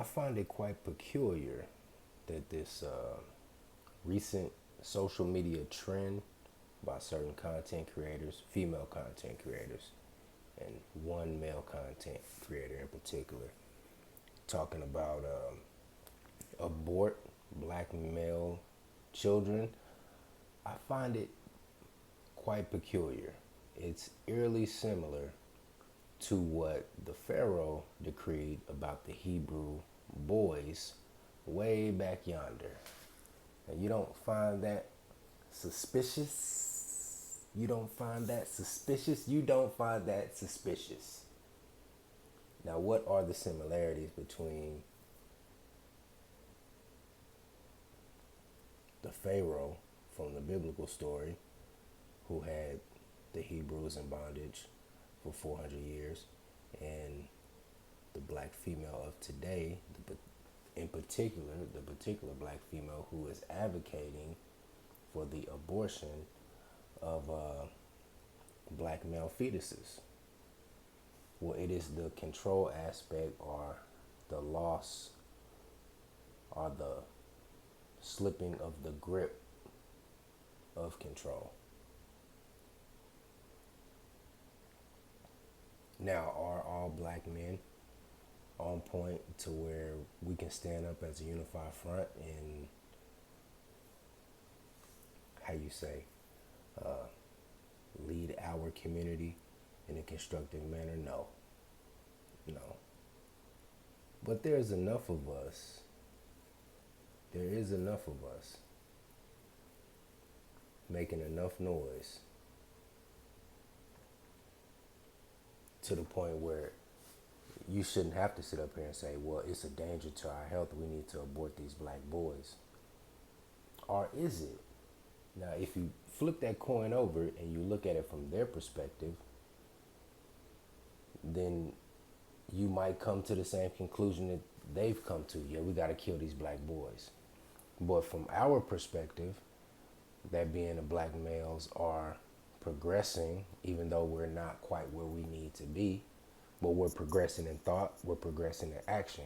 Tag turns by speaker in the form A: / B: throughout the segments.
A: I find it quite peculiar that this recent social media trend by certain content creators, female content creators, and one male content creator in particular, talking about abort black male children. I find it quite peculiar. It's eerily similar to what the Pharaoh decreed about the Hebrew boys way back yonder. And you don't find that suspicious? You don't find that suspicious? You don't find that suspicious. Now, what are the similarities between the Pharaoh from the biblical story, who had the Hebrews in bondage for 400 years, and the black female of today, in particular, the particular black female who is advocating for the abortion of black male fetuses? Well, it is the control aspect, or the loss, or the slipping of the grip of control. Now, are all black men on point to where we can stand up as a unified front and, how you say, lead our community in a constructive manner? No. No. But there's enough of us. There is enough of us making enough noise to the point where you shouldn't have to sit up here and say, well, it's a danger to our health, we need to abort these black boys. Or is it? Now, if you flip that coin over and you look at it from their perspective, then you might come to the same conclusion that they've come to. Yeah, we got to kill these black boys. But from our perspective, that being the black males are progressing, even though we're not quite where we need to be, but we're progressing in thought, we're progressing in action,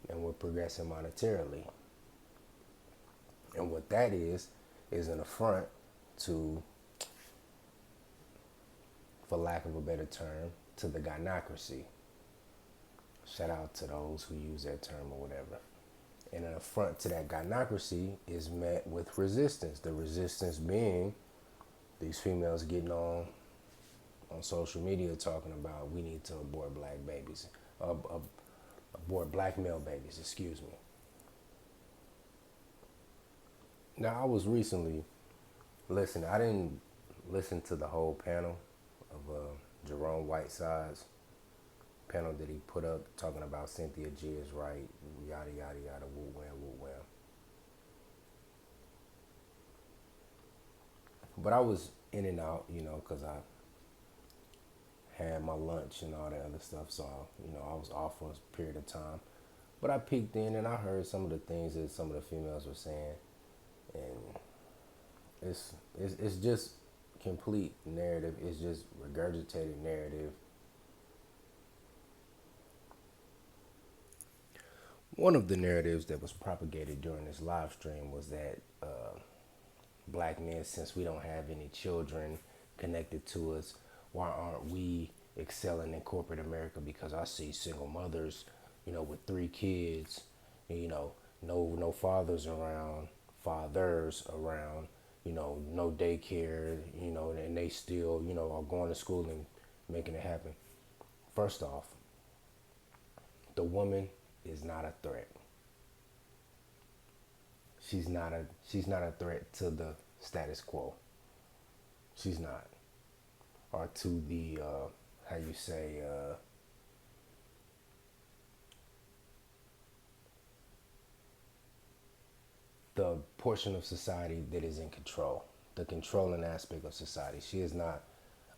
A: and we're progressing monetarily. And what that is an affront to, for lack of a better term, to the gynocracy. Shout out to those who use that term or whatever. And an affront to that gynocracy is met with resistance. The resistance being these females getting on social media talking about we need to abort black babies, abort black male babies, excuse me. Now, I was recently listening. I didn't listen to the whole panel of Jerome Whiteside's panel that he put up talking about Cynthia G is right, yada, yada, yada, woo wham, woo wham. But I was in and out, because I had my lunch and all that other stuff. So, I was off for a period of time. But I peeked in and I heard some of the things that some of the females were saying. And it's just complete narrative. It's just regurgitated narrative. One of the narratives that was propagated during this live stream was that black men, since we don't have any children connected to us, why aren't we excelling in corporate America? Because I see single mothers, with 3 kids, no fathers around, no daycare, and they still, are going to school and making it happen. First off, the woman is not a threat. She's not a threat to the status quo. She's not. Or to the the portion of society that is in control, the controlling aspect of society. She is not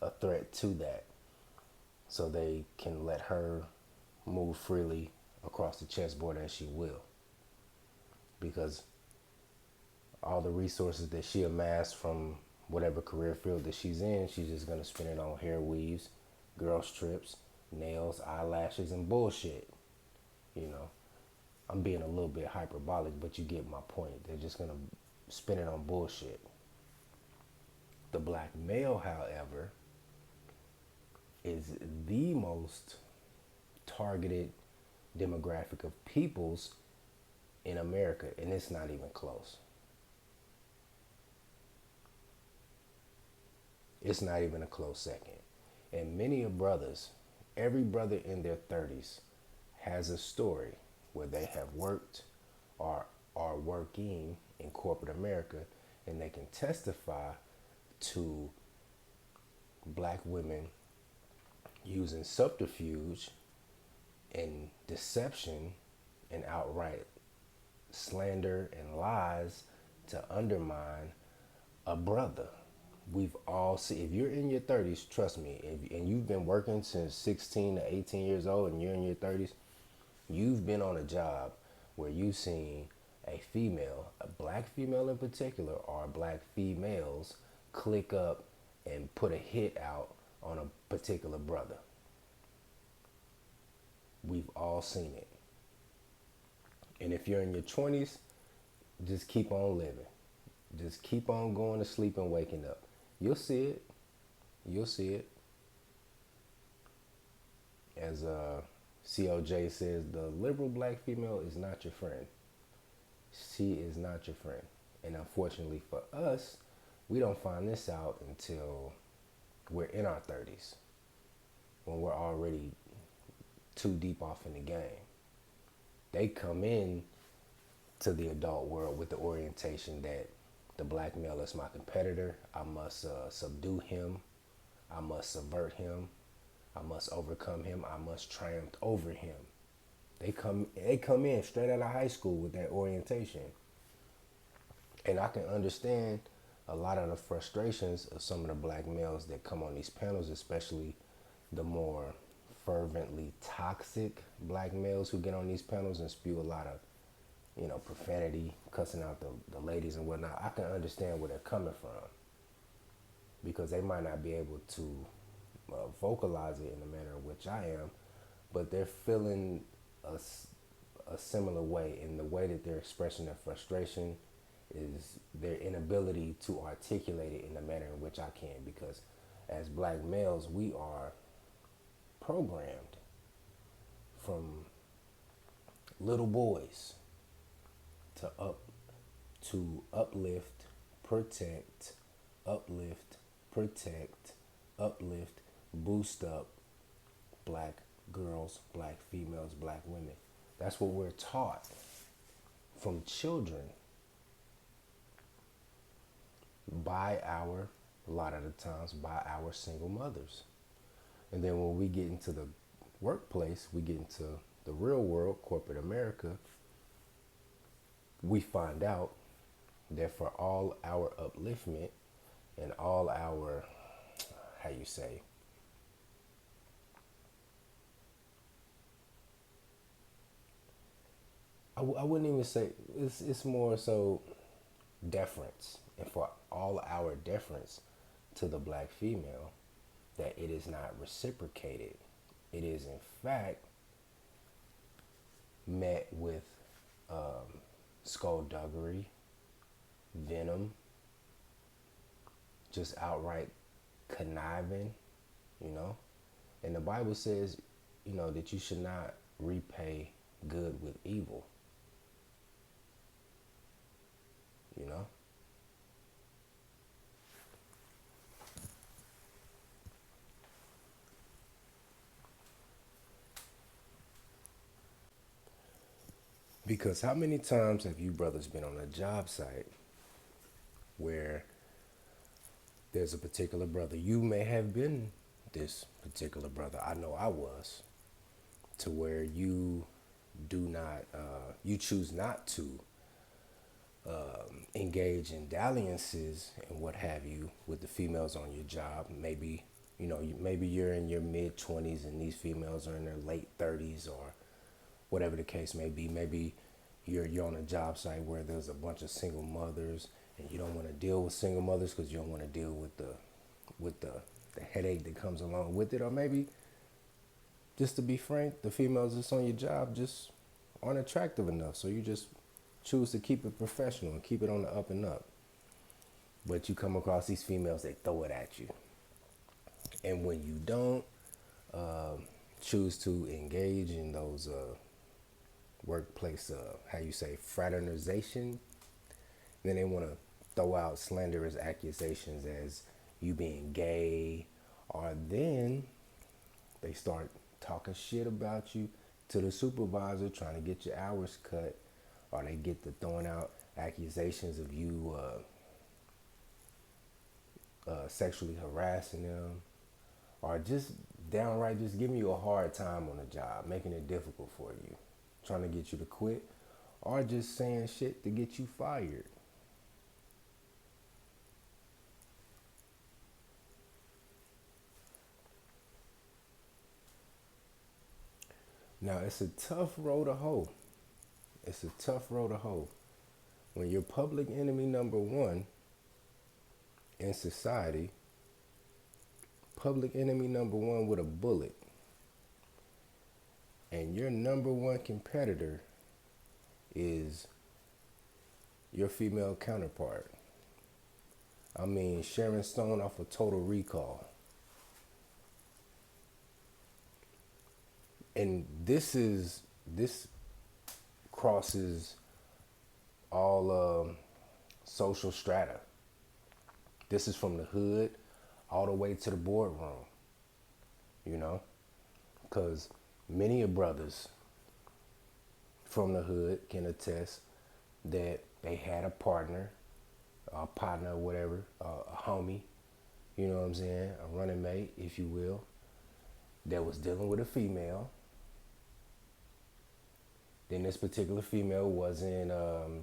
A: a threat to that. So they can let her move freely across the chessboard as she will. Because all the resources that she amassed from whatever career field that she's in, she's just going to spend it on hair weaves, girl strips, nails, eyelashes, and bullshit. You know, I'm being a little bit hyperbolic, but you get my point. They're just gonna spin it on bullshit. The black male, however, is the most targeted demographic of peoples in America, and it's not even close. It's not even a close second. And many of brothers, every brother in their 30s has a story where they have worked or are working in corporate America, and they can testify to black women using subterfuge and deception and outright slander and lies to undermine a brother. We've all seen, if you're in your 30s, trust me, and you've been working since 16 to 18 years old and you're in your 30s, you've been on a job where you've seen a female, a black female in particular, or black females click up and put a hit out on a particular brother. We've all seen it. And if you're in your 20s, just keep on living. Just keep on going to sleep and waking up. You'll see it. You'll see it. As COJ says, the liberal black female is not your friend. She is not your friend. And unfortunately for us, we don't find this out until we're in our 30s, when we're already too deep off in the game. They come in to the adult world with the orientation that the black male is my competitor. I must subdue him. I must subvert him. I must overcome him. I must triumph over him. They come in straight out of high school with that orientation. And I can understand a lot of the frustrations of some of the black males that come on these panels, especially the more fervently toxic black males who get on these panels and spew a lot of, profanity, cussing out the ladies and whatnot. I can understand where they're coming from, because they might not be able to vocalize it in the manner in which I am, but they're feeling a similar way, in the way that they're expressing their frustration is their inability to articulate it in the manner in which I can, because as black males, we are programmed from little boys to uplift, protect, boost up black girls, black females, black women. That's what we're taught from children a lot of the times by our single mothers. And then when we get into the workplace, we get into the real world, corporate America, we find out that for all our upliftment and all our, I wouldn't even say, it's more so deference, and for all our deference to the black female, that it is not reciprocated. It is in fact met with skullduggery, venom, just outright conniving, And the Bible says, that you should not repay good with evil, Because how many times have you brothers been on a job site where there's a particular brother? You may have been this particular brother. I know I was. To where you choose not to engage in dalliances and what have you with the females on your job. Maybe, maybe you're in your mid 20s and these females are in their late 30s, or whatever the case may be. Maybe you're on a job site where there's a bunch of single mothers and you don't want to deal with single mothers because you don't want to deal with the headache that comes along with it. Or maybe, just to be frank, the females that's on your job just aren't attractive enough. So you just choose to keep it professional and keep it on the up and up. But you come across these females, they throw it at you. And when you don't choose to engage in those workplace, how you say, fraternization, then they want to throw out slanderous accusations as you being gay, or then they start talking shit about you to the supervisor, trying to get your hours cut, or they get to throwing out accusations of you sexually harassing them, or just downright just giving you a hard time on the job, making it difficult for you, trying to get you to quit, or just saying shit to get you fired. Now, it's a tough road to hoe. It's a tough road to hoe. When you're public enemy number one in society, public enemy number one with a bullet, and your number one competitor is your female counterpart. I mean, Sharon Stone off of Total Recall. And this crosses all social strata. This is from the hood all the way to the boardroom, you know, because many of brothers from the hood can attest that they had a partner, or whatever, a homie, you know what I'm saying, a running mate, if you will, that was dealing with a female. Then this particular female wasn't,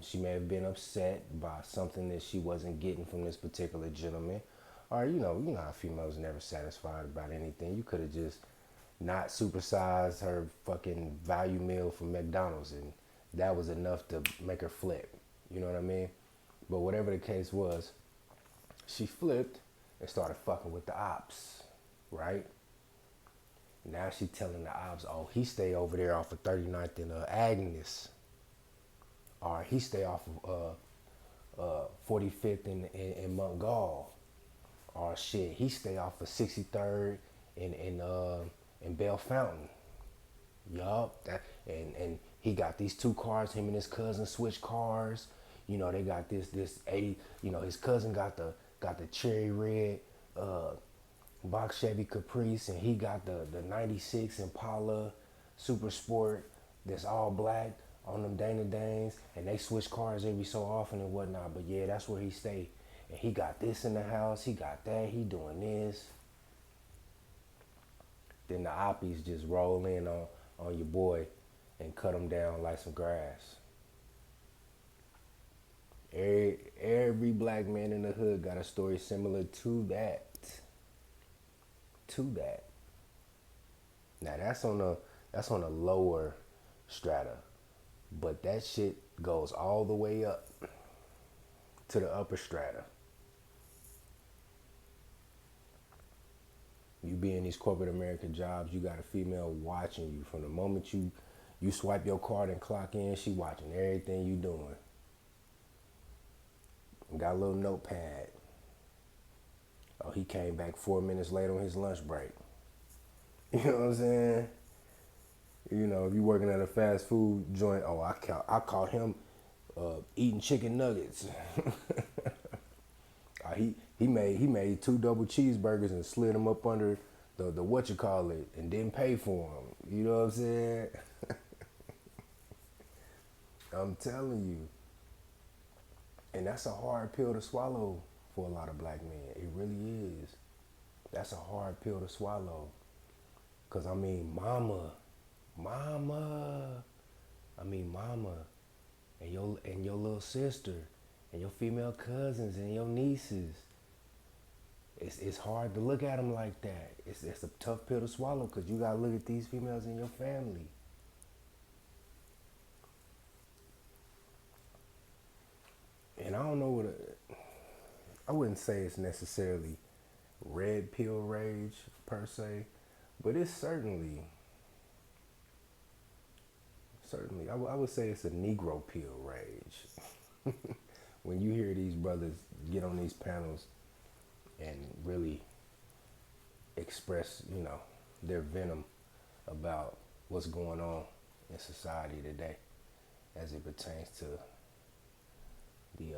A: she may have been upset by something that she wasn't getting from this particular gentleman. Or, you know how females never satisfied about anything. You could have just not supersized her fucking value meal from McDonald's, and that was enough to make her flip. You know what I mean? But whatever the case was, she flipped and started fucking with the ops, right? Now she telling the ops, oh, he stay over there off of 39th and Agnes. Or he stay off of 45th in Montgall. Or shit, he stay off of 63rd in Bell Fountain. Yup. And he got these two cars, him and his cousin switch cars. You know, they got this 80, you know, his cousin got the cherry red box Chevy Caprice, and he got the 96 Impala Super Sport that's all black on them Dana Danes, and they switch cars every so often and whatnot. But yeah, that's where he stay. And he got this in the house, he got that, he doing this. Then the oppies just roll in on your boy and cut him down like some grass. Every black man in the hood got a story similar to that. Now that's on a lower strata, but that shit goes all the way up to the upper strata. You be in these corporate American jobs, you got a female watching you from the moment you swipe your card and clock in. She watching everything you doing. Got a little notepad. Oh, he came back 4 minutes late on his lunch break. You know what I'm saying? You know, if you working at a fast food joint, oh, I caught him eating chicken nuggets. He made 2 double cheeseburgers and slid them up under the whatchamacallit and didn't pay for them. You know what I'm saying? I'm telling you. And that's a hard pill to swallow for a lot of black men. It really is. That's a hard pill to swallow. Cause I mean, mama, and your little sister, and your female cousins, and your nieces. It's hard to look at them like that. It's a tough pill to swallow, cause you gotta look at these females in your family. And I don't know I wouldn't say it's necessarily red pill rage per se, but it's certainly certainly, I would say it's a Negro pill rage. When you hear these brothers get on these panels and really express, their venom about what's going on in society today as it pertains to the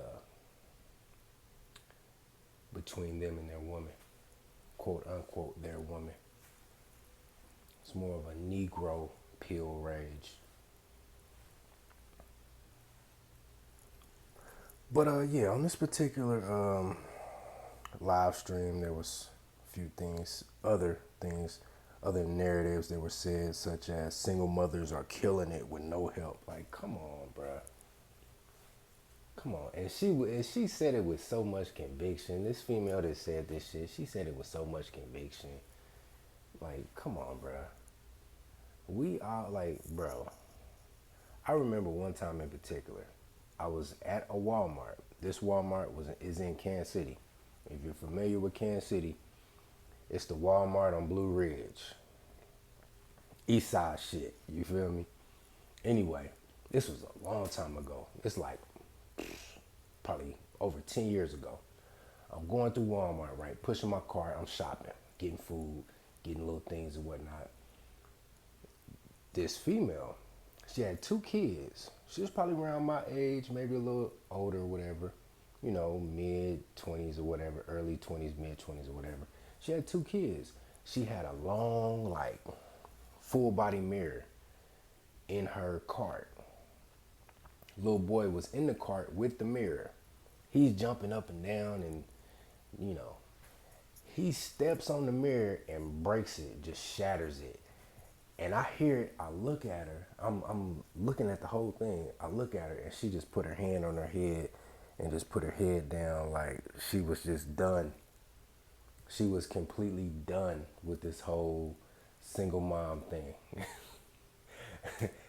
A: between them and their woman, quote unquote, their woman. It's more of a Negro pill rage. But yeah, on this particular live stream, there was a few things, other narratives that were said, such as single mothers are killing it with no help. Like, come on, bruh. Come on. And she said it with so much conviction. This female that said this shit, she said it with so much conviction. Like, come on, bruh. We are like, bro. I remember one time in particular, I was at a Walmart. This Walmart is in Kansas City. If you're familiar with Kansas City, it's the Walmart on Blue Ridge. East side shit. You feel me? Anyway, this was a long time ago. It's like probably over 10 years ago. I'm going through Walmart, right? Pushing my cart. I'm shopping, getting food, getting little things and whatnot. This female, she had 2 kids. She was probably around my age, maybe a little older or whatever. Mid 20s or whatever, early 20s, mid 20s or whatever. She had 2 kids. She had a long, like, full body mirror in her cart. Little boy was in the cart with the mirror. He's jumping up and down and, he steps on the mirror and breaks it, just shatters it. And I hear it, I look at her, I'm looking at the whole thing. I look at her and she just put her hand on her head and just put her head down like she was just done. She was completely done with this whole single mom thing.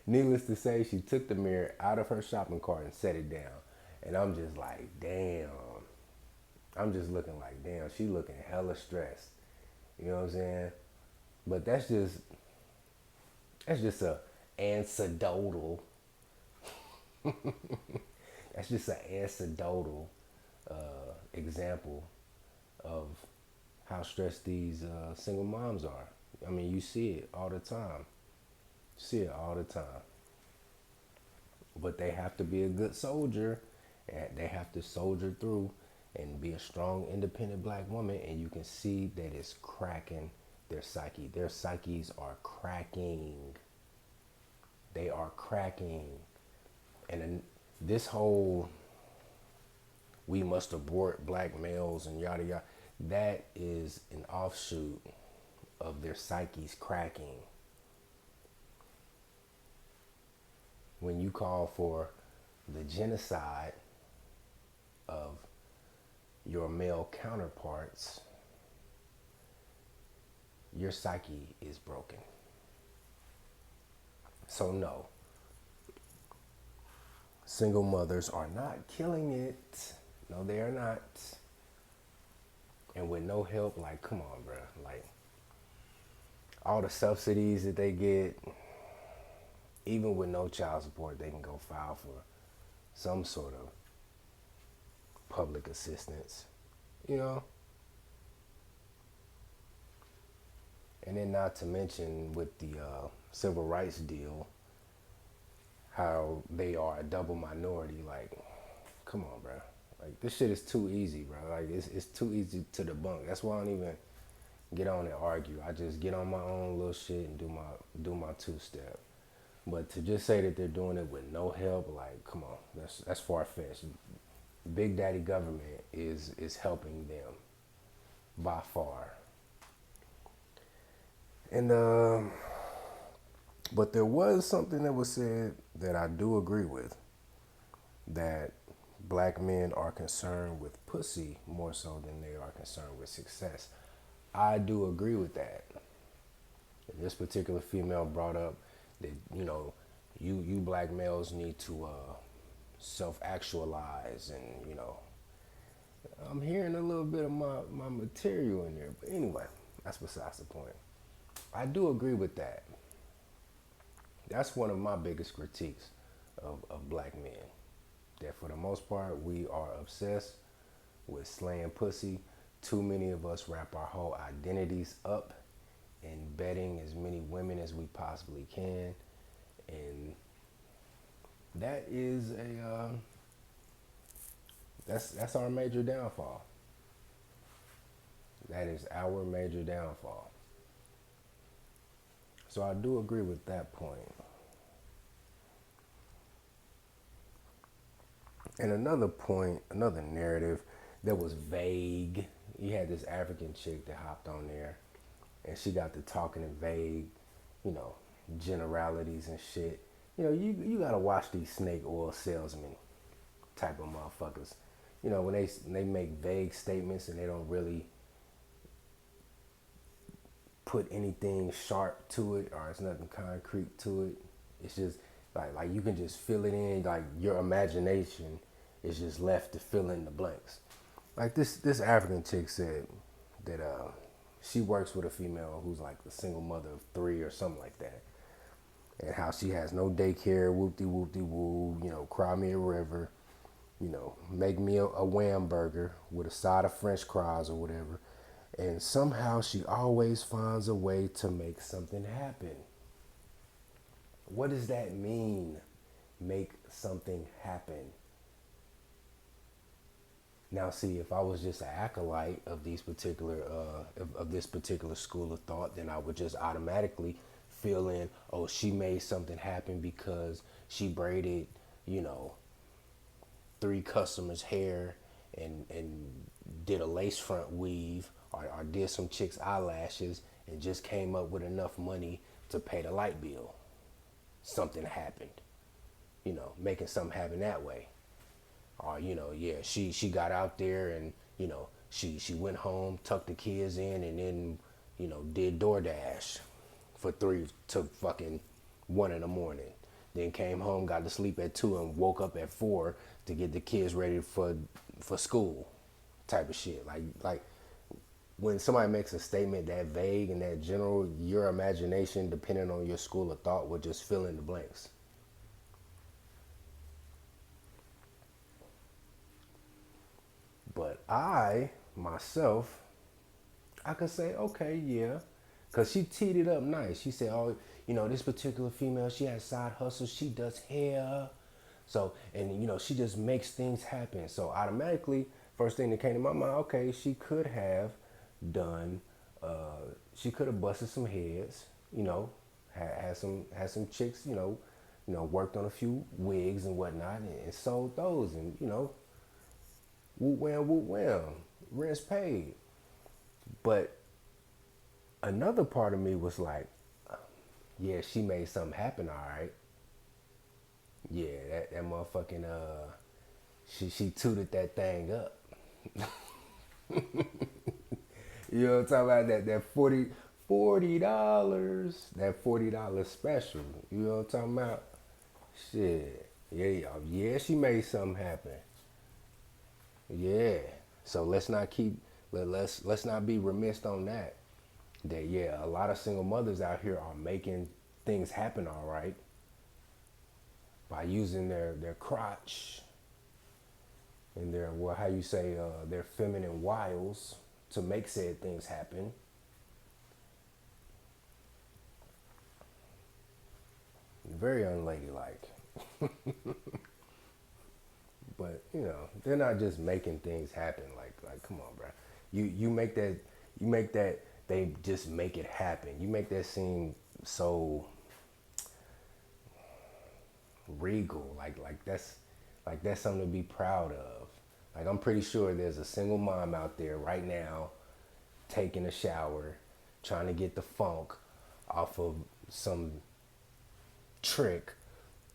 A: Needless to say, she took the mirror out of her shopping cart and set it down. And I'm just like, damn. I'm just looking like, damn, she looking hella stressed. You know what I'm saying? But that's just a anecdotal. That's just an anecdotal example of how stressed these single moms are. I mean, you see it all the time. See it all the time. But they have to be a good soldier, and they have to soldier through and be a strong, independent black woman, and you can see that it's cracking their psyche. Their psyches are cracking. They are cracking. And this whole we must abort black males and yada yada, that is an offshoot of their psyches cracking. When you call for the genocide of your male counterparts, your psyche is broken. So no, single mothers are not killing it. No, they are not. And with no help, like, come on, bro. Like, all the subsidies that they get, even with no child support, they can go file for some sort of public assistance, And then not to mention with the civil rights deal, how they are a double minority. Like, come on, bro. Like, this shit is too easy, bro. Like, it's too easy to debunk. That's why I don't even get on and argue. I just get on my own little shit and do my 2-step. But to just say that they're doing it with no help, like, come on, that's far-fetched. Big Daddy government is helping them by far. And but there was something that was said that I do agree with, that black men are concerned with pussy more so than they are concerned with success. I do agree with that. And this particular female brought up that, you black males need to self-actualize, and, I'm hearing a little bit of my material in there. But anyway, that's besides the point. I do agree with that. that's one of my biggest critiques of black men. That for the most part, we are obsessed with slaying pussy. Too many of us wrap our whole identities up in betting as many women as we possibly can. And that is that's our major downfall. That is our major downfall. So I do agree with that point. And another point, another narrative that was vague. You had this African chick that hopped on there, and she got to talking in vague, you know, generalities and shit. You gotta watch these snake oil salesmen type of motherfuckers. When they make vague statements and they don't really put anything sharp to it, or it's nothing concrete to it. It's just like you can just fill it in. Like your imagination is just left to fill in the blanks. Like this African chick said that she works with a female who's like a single mother of 3 or something like that, and how she has no daycare, whoop de whoop de woo, cry me a river, make me a wham burger with a side of French fries or whatever. And somehow she always finds a way to make something happen. What does that mean? Make something happen. Now, see, if I was just an acolyte of these particular of this particular school of thought, then I would just automatically fill in, oh, she made something happen because she braided, 3 customers' hair and did a lace front weave, or did some chick's eyelashes and just came up with enough money to pay the light bill. Something happened, making something happen that way. Or, she got out there and, she went home, tucked the kids in, and then, did DoorDash for 3 to fucking 1 in the morning. Then came home, got to sleep at 2, and woke up at 4 to get the kids ready for school, type of shit. Like when somebody makes a statement that vague and that general, your imagination, depending on your school of thought, will just fill in the blanks. But I, myself, I could say, okay, yeah. Because she teed it up nice. She said, oh, this particular female, she has side hustles. She does hair. So, and, she just makes things happen. So automatically, first thing that came to my mind, okay, she could have done, she could have busted some heads, had some chicks, worked on a few wigs and whatnot and sold those and, whoop wham, rent's paid. But another part of me was like, yeah, she made something happen, all right. Yeah, that motherfucking she tooted that thing up. You know what I'm talking about? That $40, that $40 special. You know what I'm talking about? Shit. Yeah, she made something happen. Yeah. So let's not be remiss on that. That yeah, a lot of single mothers out here are making things happen all right by using their crotch and their their feminine wiles to make said things happen. Very unladylike. But they're not just making things happen. Like come on, bro. You make that they just make it happen. You make that seem so regal. Like that's something to be proud of. Like I'm pretty sure there's a single mom out there right now taking a shower, trying to get the funk off of some trick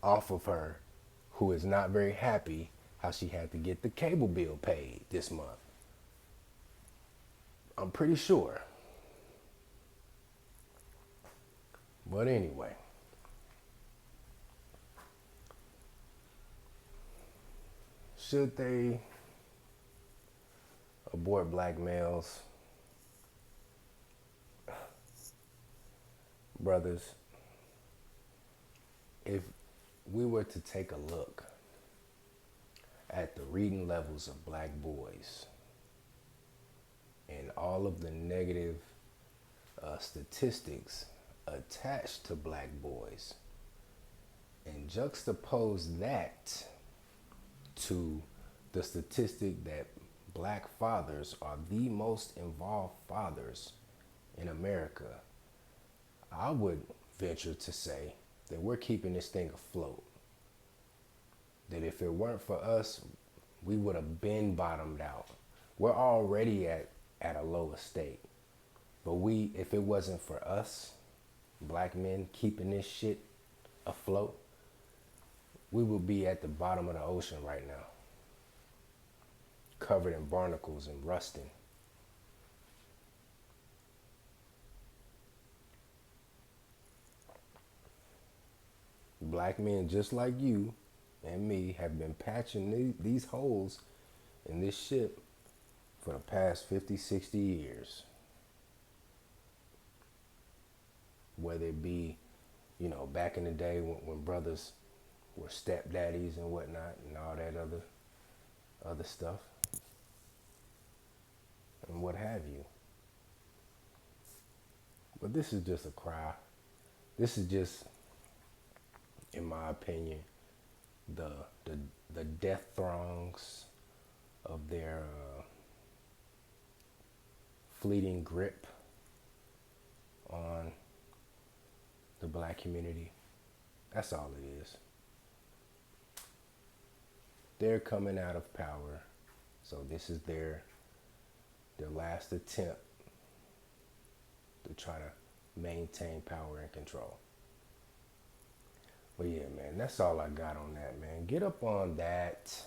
A: off of her, who is not very happy how she had to get the cable bill paid this month. I'm pretty sure. But anyway. Should they abort black males? Brothers, we were to take a look at the reading levels of black boys and all of the negative statistics attached to black boys and juxtapose that to the statistic that black fathers are the most involved fathers in America, I would venture to say that we're keeping this thing afloat. That if it weren't for us, we would have been bottomed out. We're already at a low estate. But if it wasn't for us, black men, keeping this shit afloat, we would be at the bottom of the ocean right now, covered in barnacles and rusting. Black men just like you and me have been patching these holes in this ship for the past 50, 60 years. Whether it be, back in the day when brothers were stepdaddies and whatnot and all that other stuff and what have you. But this is just a cry. This is just, in my opinion, the death throngs of their fleeting grip on the black community. That's all it is. They're coming out of power, so this is their last attempt to try to maintain power and control. But yeah, man, that's all I got on that, man. Get up on that.